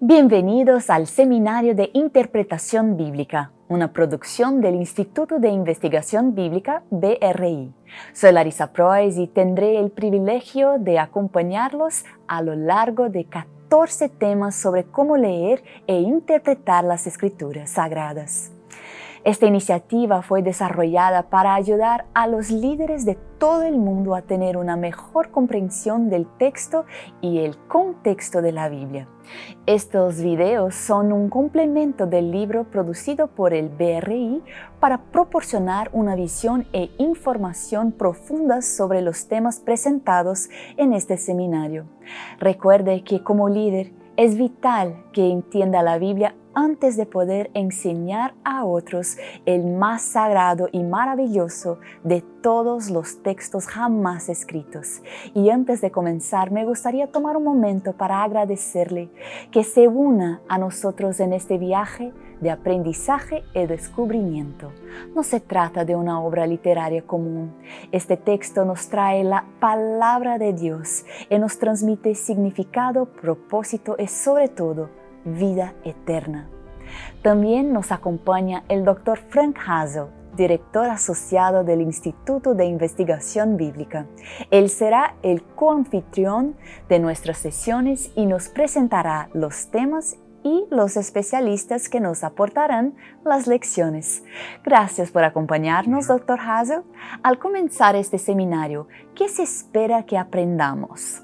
Bienvenidos al Seminario de Interpretación Bíblica, una producción del Instituto de Investigación Bíblica BRI. Soy Larissa Prois y tendré el privilegio de acompañarlos a lo largo de 14 temas sobre cómo leer e interpretar las Escrituras Sagradas. Esta iniciativa fue desarrollada para ayudar a los líderes de todo el mundo a tener una mejor comprensión del texto y el contexto de la Biblia. Estos videos son un complemento del libro producido por el BRI para proporcionar una visión e información profundas sobre los temas presentados en este seminario. Recuerde que como líder es vital que entienda la Biblia antes de poder enseñar a otros el más sagrado y maravilloso de todos los textos jamás escritos. Y antes de comenzar, me gustaría tomar un momento para agradecerle que se una a nosotros en este viaje de aprendizaje y descubrimiento. No se trata de una obra literaria común. Este texto nos trae la palabra de Dios y nos transmite significado, propósito y sobre todo, vida eterna. También nos acompaña el Dr. Frank Hazel, director asociado del Instituto de Investigación Bíblica. Él será el coanfitrión de nuestras sesiones y nos presentará los temas y los especialistas que nos aportarán las lecciones. Gracias por acompañarnos, Dr. Hazel. Al comenzar este seminario, ¿qué se espera que aprendamos?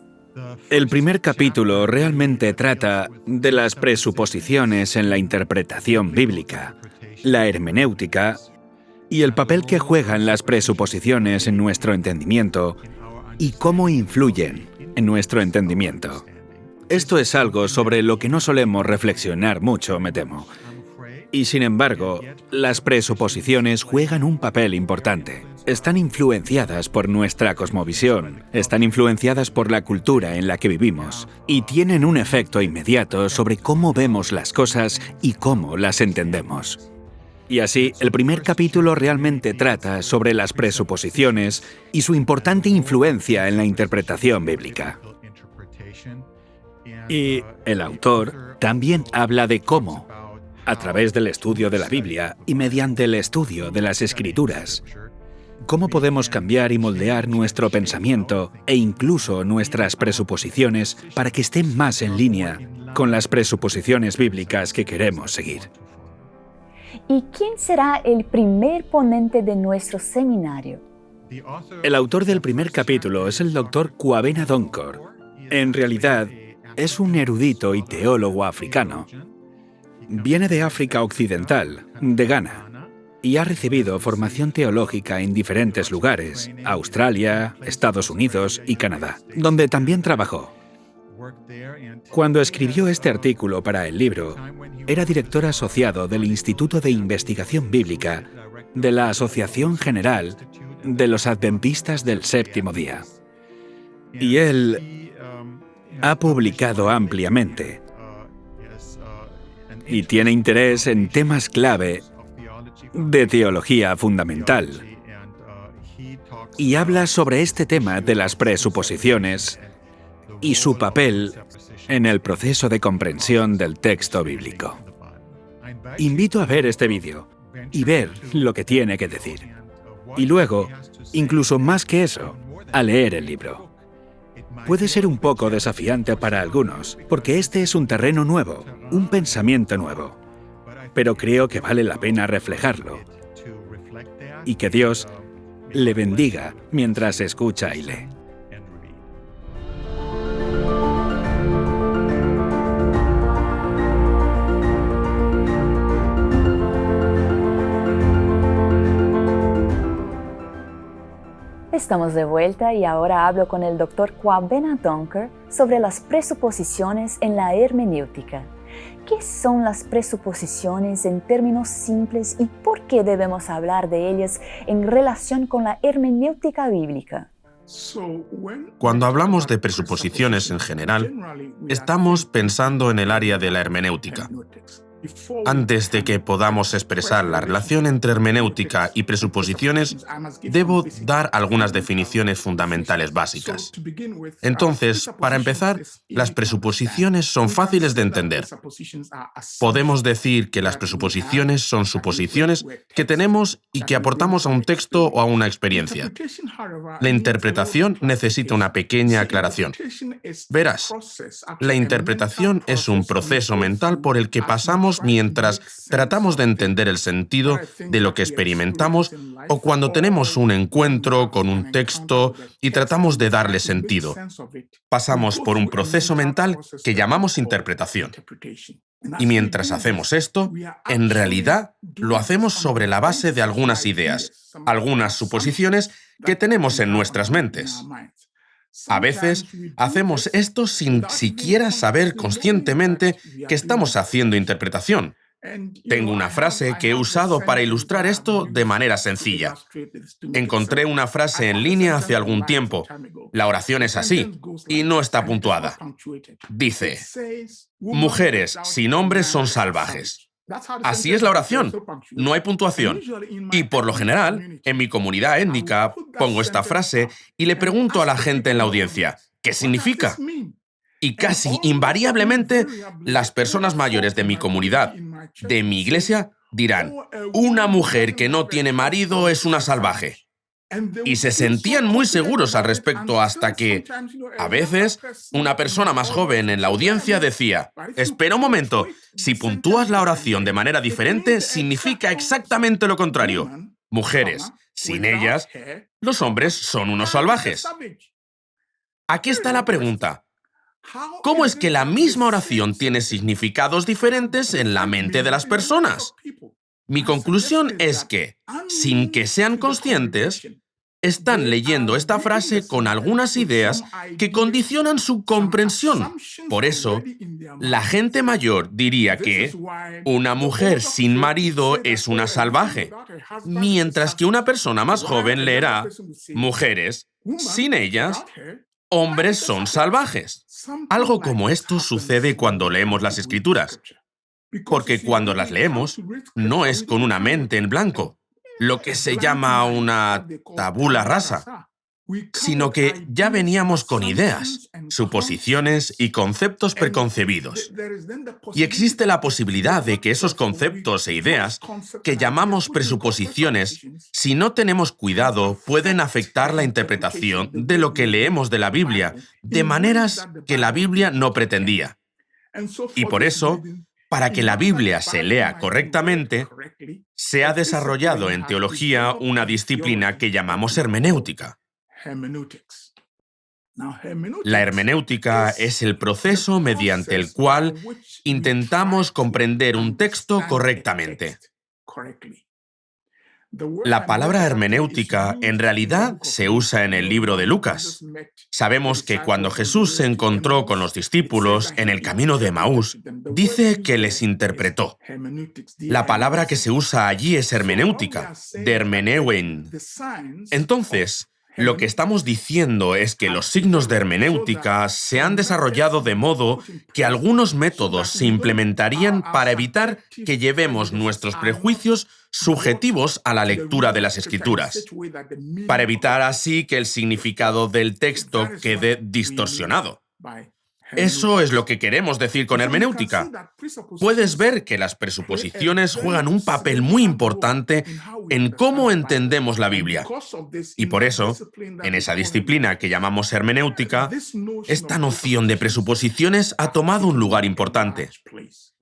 El primer capítulo realmente trata de las presuposiciones en la interpretación bíblica, la hermenéutica y el papel que juegan las presuposiciones en nuestro entendimiento y cómo influyen en nuestro entendimiento. Esto es algo sobre lo que no solemos reflexionar mucho, me temo. Y sin embargo, las presuposiciones juegan un papel importante. Están influenciadas por nuestra cosmovisión, están influenciadas por la cultura en la que vivimos y tienen un efecto inmediato sobre cómo vemos las cosas y cómo las entendemos. Y así, el primer capítulo realmente trata sobre las presuposiciones y su importante influencia en la interpretación bíblica. Y el autor también habla de cómo, a través del estudio de la Biblia y mediante el estudio de las Escrituras, cómo podemos cambiar y moldear nuestro pensamiento e incluso nuestras presuposiciones para que estén más en línea con las presuposiciones bíblicas que queremos seguir. ¿Y quién será el primer ponente de nuestro seminario? El autor del primer capítulo es el Dr. Kwabena Donkor. En realidad, es un erudito y teólogo africano. Viene de África Occidental, de Ghana, y ha recibido formación teológica en diferentes lugares, Australia, Estados Unidos y Canadá, donde también trabajó. Cuando escribió este artículo para el libro, era director asociado del Instituto de Investigación Bíblica de la Asociación General de los Adventistas del Séptimo Día. Y él ha publicado ampliamente y tiene interés en temas clave de teología fundamental. Y habla sobre este tema de las presuposiciones y su papel en el proceso de comprensión del texto bíblico. Invito a ver este vídeo y ver lo que tiene que decir. Y luego, incluso más que eso, a leer el libro. Puede ser un poco desafiante para algunos, porque este es un terreno nuevo, un pensamiento nuevo. Pero creo que vale la pena reflejarlo. Y que Dios le bendiga mientras escucha y lee. Estamos de vuelta y ahora hablo con el Dr. Kwabena Donkor sobre las presuposiciones en la hermenéutica. ¿Qué son las presuposiciones en términos simples y por qué debemos hablar de ellas en relación con la hermenéutica bíblica? Cuando hablamos de presuposiciones en general, estamos pensando en el área de la hermenéutica. Antes de que podamos expresar la relación entre hermenéutica y presuposiciones, debo dar algunas definiciones fundamentales básicas. Entonces, para empezar, las presuposiciones son fáciles de entender. Podemos decir que las presuposiciones son suposiciones que tenemos y que aportamos a un texto o a una experiencia. La interpretación necesita una pequeña aclaración. Verás, la interpretación es un proceso mental por el que pasamos mientras tratamos de entender el sentido de lo que experimentamos o cuando tenemos un encuentro con un texto y tratamos de darle sentido. Pasamos por un proceso mental que llamamos interpretación. Y mientras hacemos esto, en realidad lo hacemos sobre la base de algunas ideas, algunas suposiciones que tenemos en nuestras mentes. A veces hacemos esto sin siquiera saber conscientemente que estamos haciendo interpretación. Tengo una frase que he usado para ilustrar esto de manera sencilla. Encontré una frase en línea hace algún tiempo. La oración es así, y no está puntuada. Dice: mujeres sin hombres son salvajes. Así es la oración, no hay puntuación. Y por lo general, en mi comunidad étnica, pongo esta frase y le pregunto a la gente en la audiencia, ¿qué significa? Y casi invariablemente, las personas mayores de mi comunidad, de mi iglesia, dirán, una mujer que no tiene marido es una salvaje. Y se sentían muy seguros al respecto hasta que, a veces, una persona más joven en la audiencia decía, espera un momento, si puntúas la oración de manera diferente, significa exactamente lo contrario. Mujeres, sin ellas, los hombres son unos salvajes. Aquí está la pregunta. ¿Cómo es que la misma oración tiene significados diferentes en la mente de las personas? Mi conclusión es que, sin que sean conscientes, están leyendo esta frase con algunas ideas que condicionan su comprensión. Por eso, la gente mayor diría que una mujer sin marido es una salvaje, mientras que una persona más joven leerá, mujeres, sin ellas, hombres son salvajes. Algo como esto sucede cuando leemos las Escrituras, porque cuando las leemos, no es con una mente en blanco, lo que se llama una tabula rasa, sino que ya veníamos con ideas, suposiciones y conceptos preconcebidos. Y existe la posibilidad de que esos conceptos e ideas, que llamamos presuposiciones, si no tenemos cuidado, pueden afectar la interpretación de lo que leemos de la Biblia, de maneras que la Biblia no pretendía. Y por eso, para que la Biblia se lea correctamente, se ha desarrollado en teología una disciplina que llamamos hermenéutica. La hermenéutica es el proceso mediante el cual intentamos comprender un texto correctamente. La palabra hermenéutica en realidad se usa en el libro de Lucas. Sabemos que cuando Jesús se encontró con los discípulos en el camino de Emaús, dice que les interpretó. La palabra que se usa allí es hermenéutica, de hermeneuein. Entonces, lo que estamos diciendo es que los signos de hermenéutica se han desarrollado de modo que algunos métodos se implementarían para evitar que llevemos nuestros prejuicios subjetivos a la lectura de las Escrituras, para evitar así que el significado del texto quede distorsionado. Eso es lo que queremos decir con hermenéutica. Puedes ver que las presuposiciones juegan un papel muy importante en cómo entendemos la Biblia. Y por eso, en esa disciplina que llamamos hermenéutica, esta noción de presuposiciones ha tomado un lugar importante.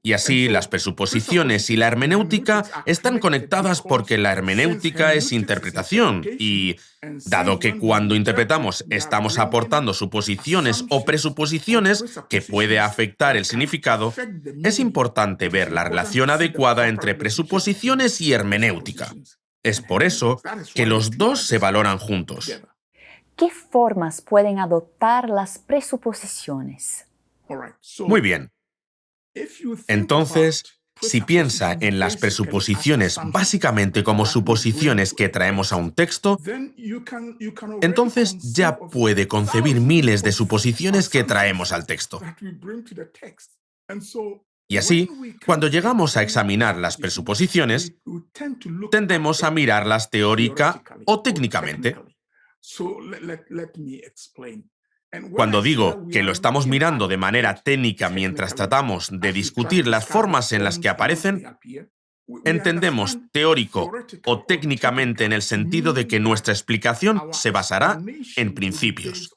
Y así, las presuposiciones y la hermenéutica están conectadas porque la hermenéutica es interpretación y, dado que cuando interpretamos estamos aportando suposiciones o presuposiciones que puede afectar el significado, es importante ver la relación adecuada entre presuposiciones y hermenéutica. Es por eso que los dos se valoran juntos. ¿Qué formas pueden adoptar las presuposiciones? Muy bien. Entonces, si piensa en las presuposiciones básicamente como suposiciones que traemos a un texto, entonces ya puede concebir miles de suposiciones que traemos al texto. Y así, cuando llegamos a examinar las presuposiciones, tendemos a mirarlas teórica o técnicamente. Cuando digo que lo estamos mirando de manera técnica mientras tratamos de discutir las formas en las que aparecen, entendemos teórico o técnicamente en el sentido de que nuestra explicación se basará en principios.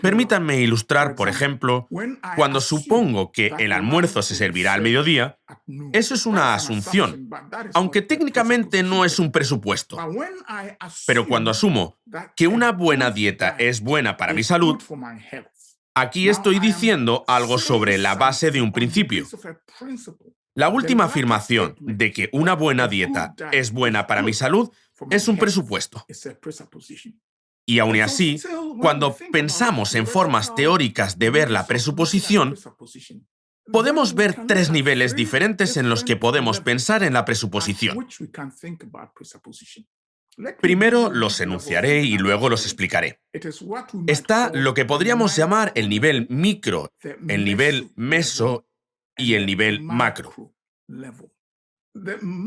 Permítanme ilustrar, por ejemplo, cuando supongo que el almuerzo se servirá al mediodía, eso es una asunción, aunque técnicamente no es un presupuesto. Pero cuando asumo que una buena dieta es buena para mi salud, aquí estoy diciendo algo sobre la base de un principio. La última afirmación de que una buena dieta es buena para mi salud es un presupuesto. Y aun así, cuando pensamos en formas teóricas de ver la presuposición, podemos ver tres niveles diferentes en los que podemos pensar en la presuposición. Primero los enunciaré y luego los explicaré. Está lo que podríamos llamar el nivel micro, el nivel meso y el nivel macro.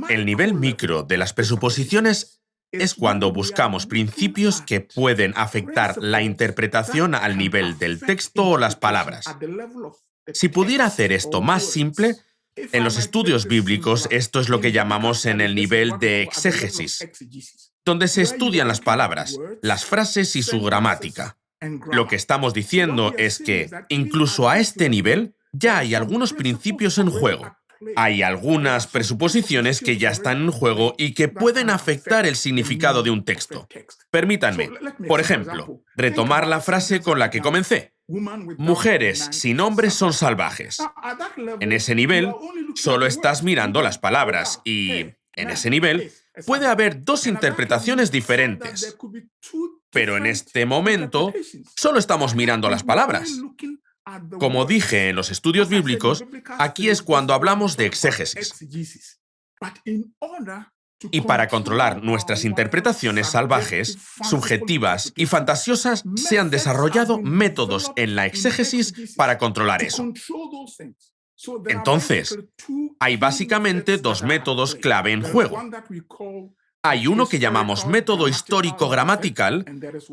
El nivel micro de las presuposiciones es cuando buscamos principios que pueden afectar la interpretación al nivel del texto o las palabras. Si pudiera hacer esto más simple, en los estudios bíblicos esto es lo que llamamos en el nivel de exégesis, donde se estudian las palabras, las frases y su gramática. Lo que estamos diciendo es que, incluso a este nivel, ya hay algunos principios en juego. Hay algunas presuposiciones que ya están en juego y que pueden afectar el significado de un texto. Permítanme, por ejemplo, retomar la frase con la que comencé. Mujeres sin hombres son salvajes. En ese nivel, solo estás mirando las palabras y, en ese nivel, puede haber dos interpretaciones diferentes. Pero en este momento, solo estamos mirando las palabras. Como dije en los estudios bíblicos, aquí es cuando hablamos de exégesis. Y para controlar nuestras interpretaciones salvajes, subjetivas y fantasiosas, se han desarrollado métodos en la exégesis para controlar eso. Entonces, hay básicamente dos métodos clave en juego. Hay uno que llamamos método histórico-gramatical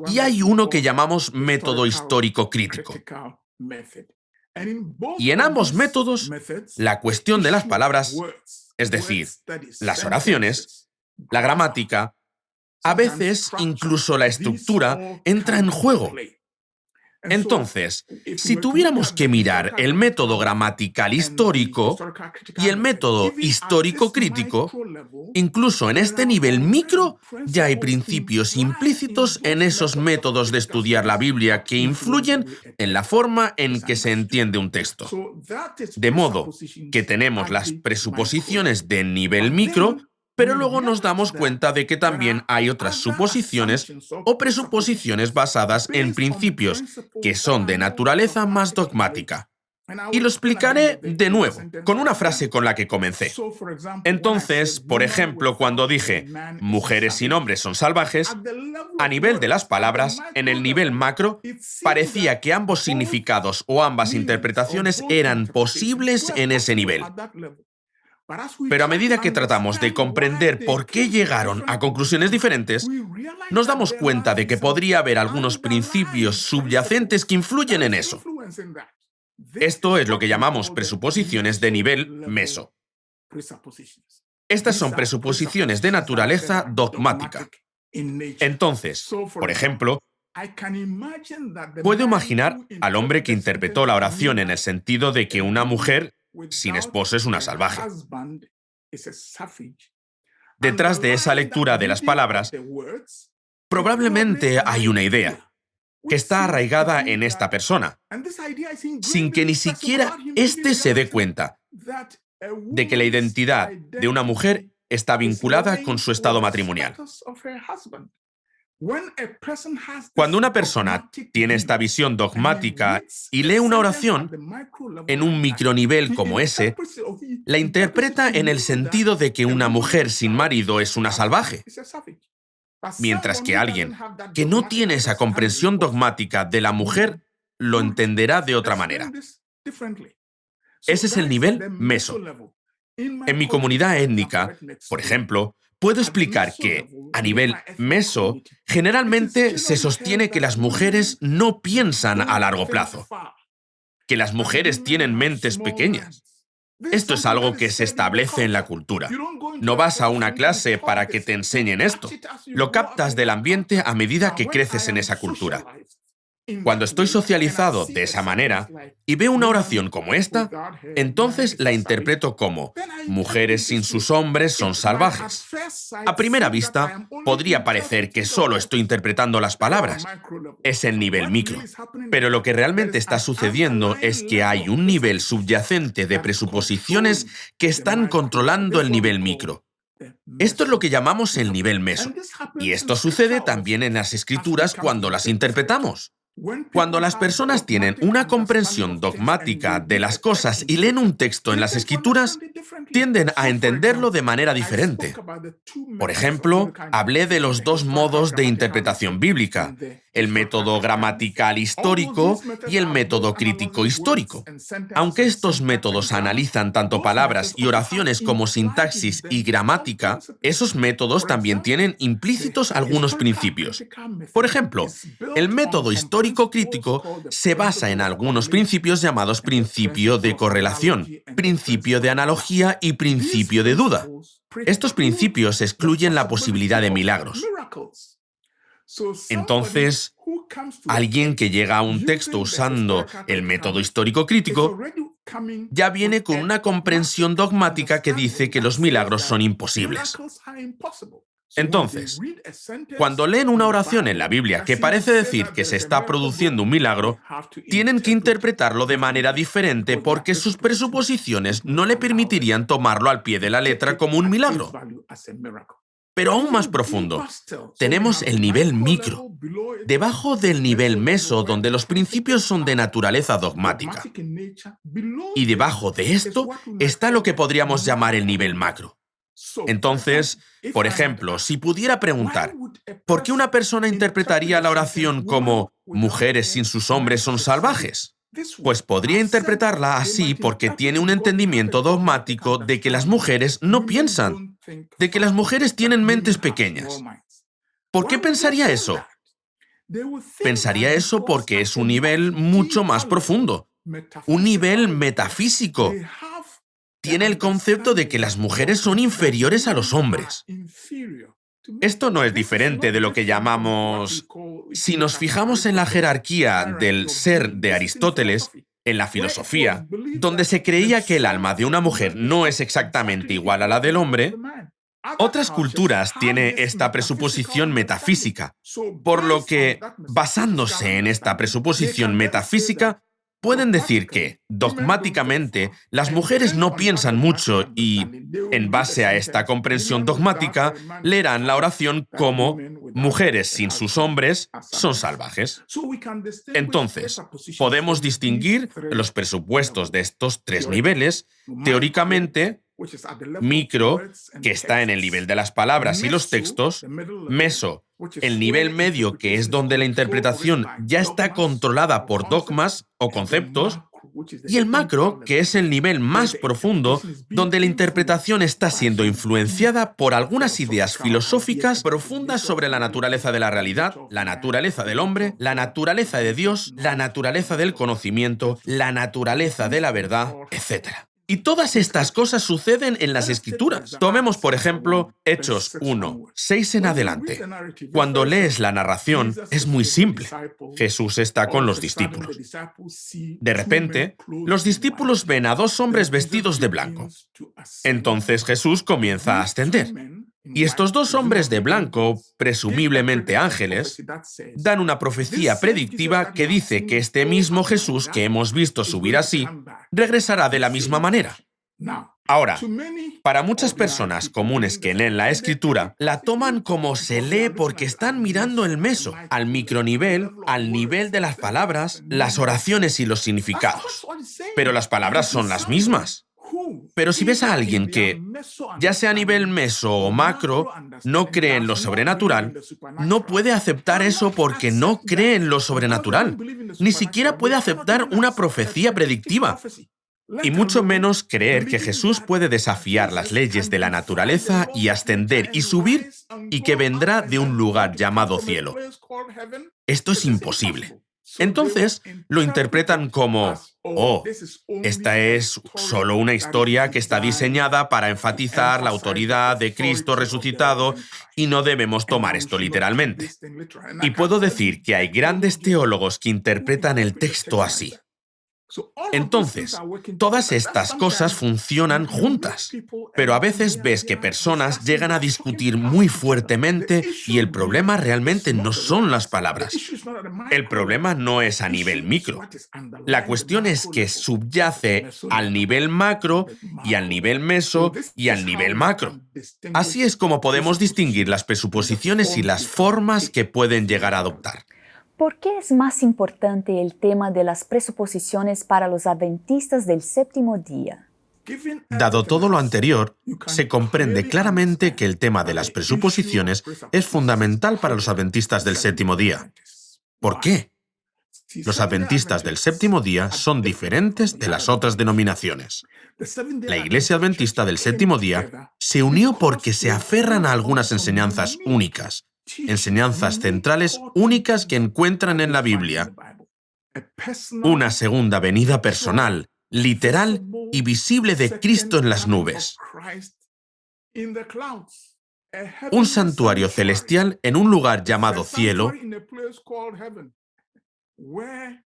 y hay uno que llamamos método histórico-crítico. Y en ambos métodos, la cuestión de las palabras, es decir, las oraciones, la gramática, a veces incluso la estructura, entra en juego. Entonces, si tuviéramos que mirar el método gramatical histórico y el método histórico crítico, incluso en este nivel micro ya hay principios implícitos en esos métodos de estudiar la Biblia que influyen en la forma en que se entiende un texto. De modo que tenemos las presuposiciones de nivel micro, pero luego nos damos cuenta de que también hay otras suposiciones o presuposiciones basadas en principios que son de naturaleza más dogmática. Y lo explicaré de nuevo, con una frase con la que comencé. Entonces, por ejemplo, cuando dije mujeres sin hombres son salvajes, a nivel de las palabras, en el nivel macro, parecía que ambos significados o ambas interpretaciones eran posibles en ese nivel. Pero a medida que tratamos de comprender por qué llegaron a conclusiones diferentes, nos damos cuenta de que podría haber algunos principios subyacentes que influyen en eso. Esto es lo que llamamos presuposiciones de nivel meso. Estas son presuposiciones de naturaleza dogmática. Entonces, por ejemplo, puedo imaginar al hombre que interpretó la oración en el sentido de que una mujer sin esposo es una salvaje. Detrás de esa lectura de las palabras, probablemente hay una idea que está arraigada en esta persona, sin que ni siquiera éste se dé cuenta de que la identidad de una mujer está vinculada con su estado matrimonial. Cuando una persona tiene esta visión dogmática y lee una oración en un micronivel como ese, la interpreta en el sentido de que una mujer sin marido es una salvaje, mientras que alguien que no tiene esa comprensión dogmática de la mujer lo entenderá de otra manera. Ese es el nivel meso. En mi comunidad étnica, por ejemplo, puedo explicar que, a nivel meso, generalmente se sostiene que las mujeres no piensan a largo plazo, que las mujeres tienen mentes pequeñas. Esto es algo que se establece en la cultura. No vas a una clase para que te enseñen esto. Lo captas del ambiente a medida que creces en esa cultura. Cuando estoy socializado de esa manera y veo una oración como esta, entonces la interpreto como mujeres sin sus hombres son salvajes. A primera vista, podría parecer que solo estoy interpretando las palabras. Es el nivel micro. Pero lo que realmente está sucediendo es que hay un nivel subyacente de presuposiciones que están controlando el nivel micro. Esto es lo que llamamos el nivel meso. Y esto sucede también en las escrituras cuando las interpretamos. Cuando las personas tienen una comprensión dogmática de las cosas y leen un texto en las escrituras, tienden a entenderlo de manera diferente. Por ejemplo, hablé de los dos modos de interpretación bíblica, el método gramatical histórico y el método crítico histórico. Aunque estos métodos analizan tanto palabras y oraciones como sintaxis y gramática, esos métodos también tienen implícitos algunos principios. Por ejemplo, el método histórico crítico se basa en algunos principios llamados principio de correlación, principio de analogía y principio de duda. Estos principios excluyen la posibilidad de milagros. Entonces, alguien que llega a un texto usando el método histórico crítico ya viene con una comprensión dogmática que dice que los milagros son imposibles. Entonces, cuando leen una oración en la Biblia que parece decir que se está produciendo un milagro, tienen que interpretarlo de manera diferente porque sus presuposiciones no le permitirían tomarlo al pie de la letra como un milagro. Pero aún más profundo, tenemos el nivel micro, debajo del nivel meso, donde los principios son de naturaleza dogmática. Y debajo de esto está lo que podríamos llamar el nivel macro. Entonces, por ejemplo, si pudiera preguntar, ¿por qué una persona interpretaría la oración como mujeres sin sus hombres son salvajes? Pues podría interpretarla así porque tiene un entendimiento dogmático de que las mujeres no piensan, de que las mujeres tienen mentes pequeñas. ¿Por qué pensaría eso? Pensaría eso porque es un nivel mucho más profundo, un nivel metafísico. Tiene el concepto de que las mujeres son inferiores a los hombres. Esto no es diferente de lo que llamamos... Si nos fijamos en la jerarquía del ser de Aristóteles, en la filosofía, donde se creía que el alma de una mujer no es exactamente igual a la del hombre, otras culturas tienen esta presuposición metafísica, por lo que, basándose en esta presuposición metafísica, pueden decir que, dogmáticamente, las mujeres no piensan mucho y, en base a esta comprensión dogmática, leerán la oración como mujeres sin sus hombres son salvajes. Entonces, podemos distinguir los presupuestos de estos tres niveles, teóricamente, micro, que está en el nivel de las palabras y los textos, meso, el nivel medio, que es donde la interpretación ya está controlada por dogmas o conceptos, y el macro, que es el nivel más profundo, donde la interpretación está siendo influenciada por algunas ideas filosóficas profundas sobre la naturaleza de la realidad, la naturaleza del hombre, la naturaleza de Dios, la naturaleza del conocimiento, la naturaleza de la verdad, etc. Y todas estas cosas suceden en las Escrituras. Tomemos, por ejemplo, Hechos 1, 6 en adelante. Cuando lees la narración, es muy simple. Jesús está con los discípulos. De repente, los discípulos ven a dos hombres vestidos de blanco. Entonces Jesús comienza a ascender. Y estos dos hombres de blanco, presumiblemente ángeles, dan una profecía predictiva que dice que este mismo Jesús que hemos visto subir así, regresará de la misma manera. Ahora, para muchas personas comunes que leen la Escritura, la toman como se lee porque están mirando el meso, al micronivel, al nivel de las palabras, las oraciones y los significados. Pero las palabras son las mismas. Pero si ves a alguien que, ya sea a nivel meso o macro, no cree en lo sobrenatural, no puede aceptar eso porque no cree en lo sobrenatural. Ni siquiera puede aceptar una profecía predictiva. y mucho menos creer que Jesús puede desafiar las leyes de la naturaleza y ascender y subir y que vendrá de un lugar llamado cielo. Esto es imposible. Entonces lo interpretan como, esta es solo una historia que está diseñada para enfatizar la autoridad de Cristo resucitado y no debemos tomar esto literalmente. Y puedo decir que hay grandes teólogos que interpretan el texto así. Entonces, todas estas cosas funcionan juntas, pero a veces ves que personas llegan a discutir muy fuertemente y el problema realmente no son las palabras. El problema no es a nivel micro. La cuestión es que subyace al nivel macro y al nivel meso y al nivel macro. Así es como podemos distinguir las presuposiciones y las formas que pueden llegar a adoptar. ¿Por qué es más importante el tema de las presuposiciones para los adventistas del séptimo día? Dado todo lo anterior, se comprende claramente que el tema de las presuposiciones es fundamental para los adventistas del séptimo día. ¿Por qué? Los adventistas del séptimo día son diferentes de las otras denominaciones. La Iglesia Adventista del séptimo día se unió porque se aferran a algunas enseñanzas únicas, enseñanzas centrales únicas que encuentran en la Biblia. Una segunda venida personal, literal y visible de Cristo en las nubes. Un santuario celestial en un lugar llamado cielo,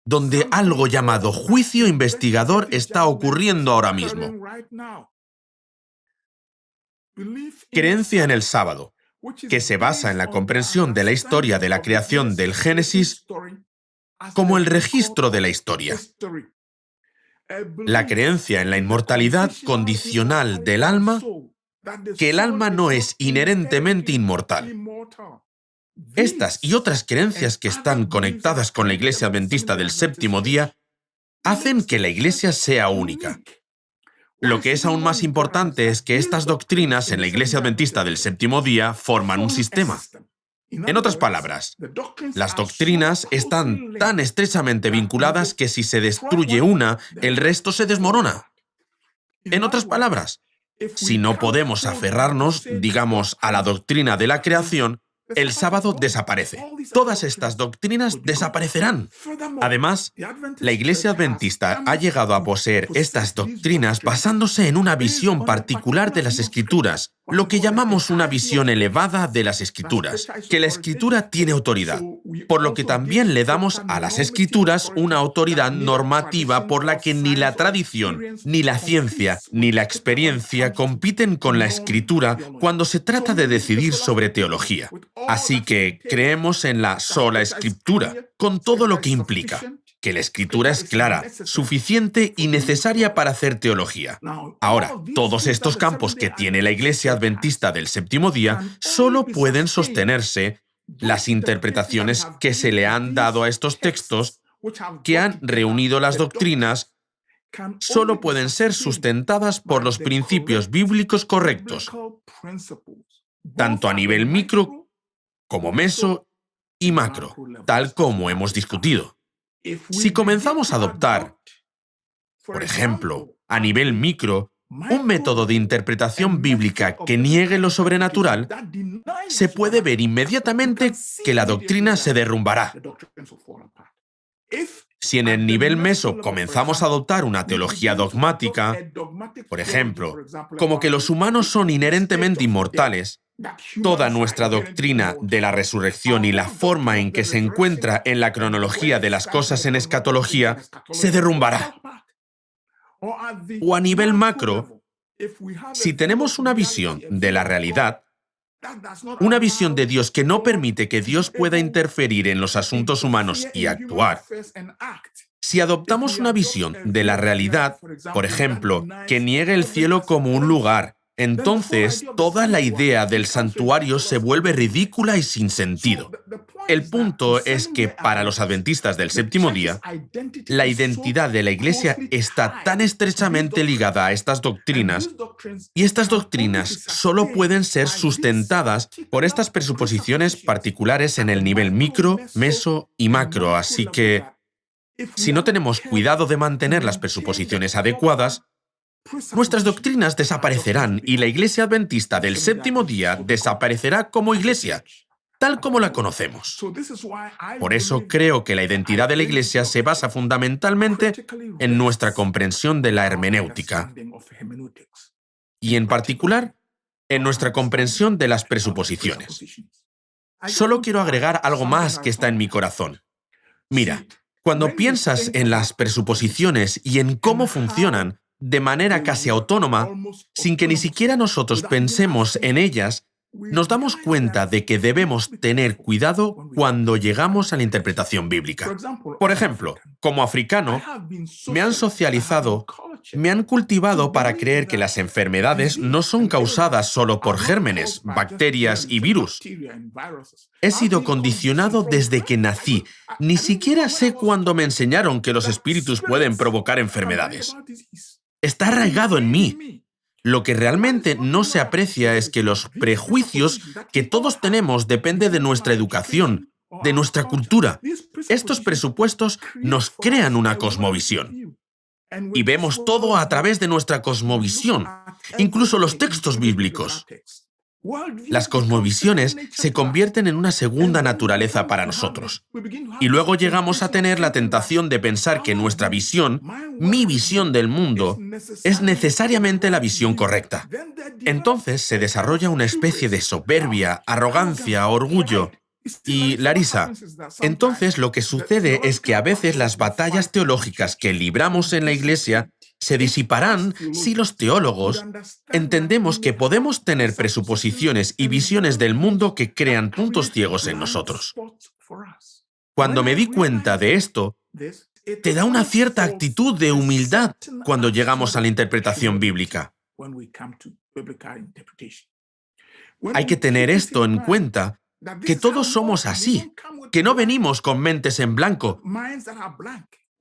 donde algo llamado juicio investigador está ocurriendo ahora mismo. Creencia en el sábado, que se basa en la comprensión de la historia de la creación del Génesis como el registro de la historia. La creencia en la inmortalidad condicional del alma, que el alma no es inherentemente inmortal. Estas y otras creencias que están conectadas con la Iglesia Adventista del séptimo día hacen que la Iglesia sea única. Lo que es aún más importante es que estas doctrinas en la Iglesia Adventista del séptimo día forman un sistema. En otras palabras, las doctrinas están tan estrechamente vinculadas que si se destruye una, el resto se desmorona. En otras palabras, si no podemos aferrarnos, digamos, a la doctrina de la creación, el sábado desaparece. Todas estas doctrinas desaparecerán. Además, la Iglesia Adventista ha llegado a poseer estas doctrinas basándose en una visión particular de las Escrituras, lo que llamamos una visión elevada de las Escrituras, que la Escritura tiene autoridad, por lo que también le damos a las Escrituras una autoridad normativa por la que ni la tradición, ni la ciencia, ni la experiencia compiten con la Escritura cuando se trata de decidir sobre teología. Así que creemos en la sola Escritura, con todo lo que implica, que la Escritura es clara, suficiente y necesaria para hacer teología. Ahora, todos estos campos que tiene la Iglesia Adventista del séptimo día solo pueden sostenerse las interpretaciones que se le han dado a estos textos, que han reunido las doctrinas, solo pueden ser sustentadas por los principios bíblicos correctos, tanto a nivel micro como meso y macro, tal como hemos discutido. Si comenzamos a adoptar, por ejemplo, a nivel micro, un método de interpretación bíblica que niegue lo sobrenatural, se puede ver inmediatamente que la doctrina se derrumbará. Si en el nivel meso comenzamos a adoptar una teología dogmática, por ejemplo, como que los humanos son inherentemente inmortales, toda nuestra doctrina de la resurrección y la forma en que se encuentra en la cronología de las cosas en escatología se derrumbará. O a nivel macro, si tenemos una visión de la realidad, una visión de Dios que no permite que Dios pueda interferir en los asuntos humanos y actuar, si adoptamos una visión de la realidad, por ejemplo, que niegue el cielo como un lugar, entonces toda la idea del santuario se vuelve ridícula y sin sentido. El punto es que para los adventistas del séptimo día, la identidad de la Iglesia está tan estrechamente ligada a estas doctrinas, y estas doctrinas solo pueden ser sustentadas por estas presuposiciones particulares en el nivel micro, meso y macro, así que Si no tenemos cuidado de mantener las presuposiciones adecuadas, nuestras doctrinas desaparecerán y la Iglesia Adventista del Séptimo Día desaparecerá como iglesia, tal como la conocemos. Por eso creo que la identidad de la Iglesia se basa fundamentalmente en nuestra comprensión de la hermenéutica y, en particular, en nuestra comprensión de las presuposiciones. Solo quiero agregar algo más que está en mi corazón. Mira, cuando piensas en las presuposiciones y en cómo funcionan de manera casi autónoma, sin que ni siquiera nosotros pensemos en ellas, nos damos cuenta de que debemos tener cuidado cuando llegamos a la interpretación bíblica. Por ejemplo, como africano, me han socializado, me han cultivado para creer que las enfermedades no son causadas solo por gérmenes, bacterias y virus. He sido condicionado desde que nací. Ni siquiera sé cuándo me enseñaron que los espíritus pueden provocar enfermedades. Está arraigado en mí. Lo que realmente no se aprecia es que los prejuicios que todos tenemos dependen de nuestra educación, de nuestra cultura. Estos presupuestos nos crean una cosmovisión. Y vemos todo a través de nuestra cosmovisión, incluso los textos bíblicos. Las cosmovisiones se convierten en una segunda naturaleza para nosotros. Y luego llegamos a tener la tentación de pensar que nuestra visión, mi visión del mundo, es necesariamente la visión correcta. Entonces se desarrolla una especie de soberbia, arrogancia, orgullo. Y, Larisa, entonces lo que sucede es que a veces las batallas teológicas que libramos en la Iglesia se disiparán si los teólogos entendemos que podemos tener presuposiciones y visiones del mundo que crean puntos ciegos en nosotros. Cuando me di cuenta de esto, te da una cierta actitud de humildad cuando llegamos a la interpretación bíblica. Hay que tener esto en cuenta, que todos somos así, que no venimos con mentes en blanco,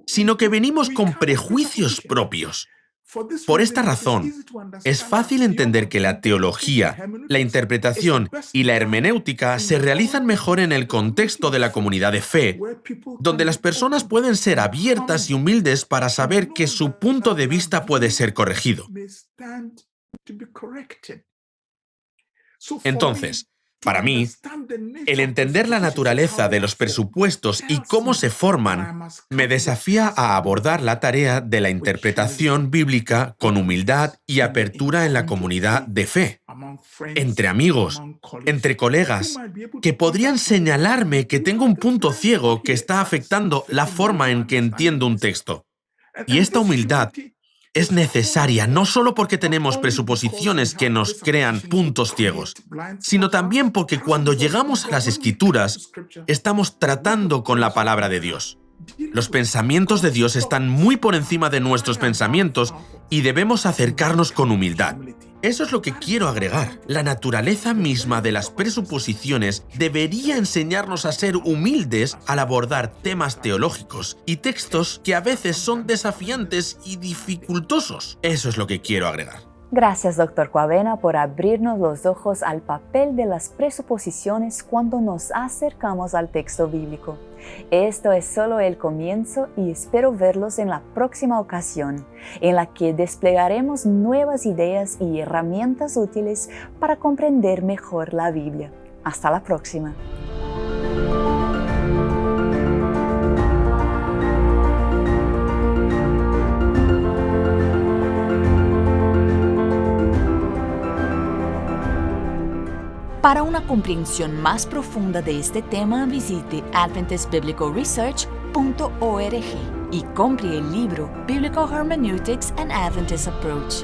sino que venimos con prejuicios propios. Por esta razón, es fácil entender que la teología, la interpretación y la hermenéutica se realizan mejor en el contexto de la comunidad de fe, donde las personas pueden ser abiertas y humildes para saber que su punto de vista puede ser corregido. Entonces, para mí, el entender la naturaleza de los presupuestos y cómo se forman me desafía a abordar la tarea de la interpretación bíblica con humildad y apertura en la comunidad de fe, entre amigos, entre colegas, que podrían señalarme que tengo un punto ciego que está afectando la forma en que entiendo un texto. Y esta humildad es necesaria no solo porque tenemos presuposiciones que nos crean puntos ciegos, sino también porque cuando llegamos a las Escrituras, estamos tratando con la palabra de Dios. Los pensamientos de Dios están muy por encima de nuestros pensamientos y debemos acercarnos con humildad. Eso es lo que quiero agregar. La naturaleza misma de las presuposiciones debería enseñarnos a ser humildes al abordar temas teológicos y textos que a veces son desafiantes y dificultosos. Eso es lo que quiero agregar. Gracias, Dr. Coavena, por abrirnos los ojos al papel de las presuposiciones cuando nos acercamos al texto bíblico. Esto es solo el comienzo y espero verlos en la próxima ocasión, en la que desplegaremos nuevas ideas y herramientas útiles para comprender mejor la Biblia. Hasta la próxima. Para una comprensión más profunda de este tema, visite adventistbiblicalresearch.org y compre el libro Biblical Hermeneutics and Adventist Approach.